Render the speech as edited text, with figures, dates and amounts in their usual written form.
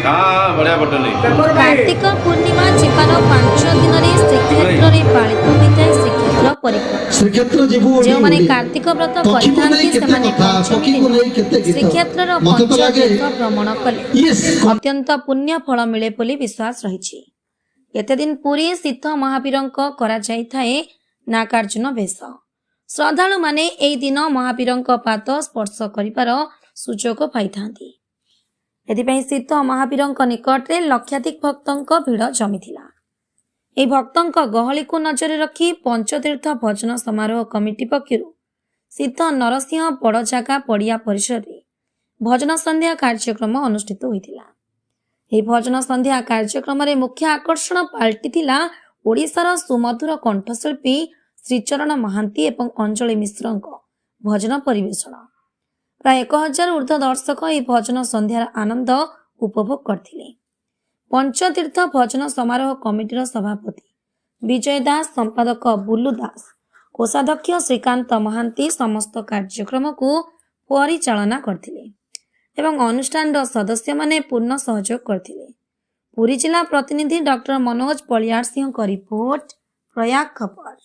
बढ़िया बटन नहीं कार्तिक पूर्णिमा जीवार 5 दिन में श्रीक्षेत्र में पालित होता है श्रीक्षेत्र परिक्रमा श्रीक्षेत्र जीवु जो माने कार्तिक व्रत परिधांती से माने पंचमी दिन श्रीक्षेत्र पंचतीर्थ भ्रमण कले अत्यंत पुण्य फल मिले बोली विश्वास रही। एते दिन पुरी सिद्ध महावीरंक करा जाय थाए नागार्जुन वेश। श्रद्धालु माने एई दिन महावीरंक पाद स्पर्श करिपार सुजोग पाइथांती। एथिपाई सिद्ध महावीरंक निकटरे लक्षाधिक भक्तंक भिड़ जमिथिला। एई भक्तंक गहली को नजर रखी पंचतीर्थ भजन समारोह कमिटी पक्षरु सिद्ध नरसिंह बड़जागा पड़िया परिसर रे भजन संध्या कार्यक्रम अनुष्ठित होइथिला। एई भजन संध्या कार्यक्रम रे मुख्य आकर्षण पाल्टिथिला ओडिशार सुमधुर कंठशिल्पी श्रीचरण महांती एवं अंजलि मिश्रंक भजन परिवेषण। प्राय 1000 ऊर्ध्व दर्शक एई भजन संध्यार आनंद उपभोग करथिले। पंचतीर्थ भजन समारोह कमिटीर सभापति विजय दास, संपादक बुलू दास, कोषाध्यक्ष श्रीकांत महांती समस्त कार्यक्रम को परिचालना करथिले एवं अनुष्ठान सदस्य माने पूर्ण सहयोग करथिले। पुरी जिला प्रतिनिधि डॉक्टर मनोज बलियार सिंह का रिपोर्ट, प्रयाग खबर।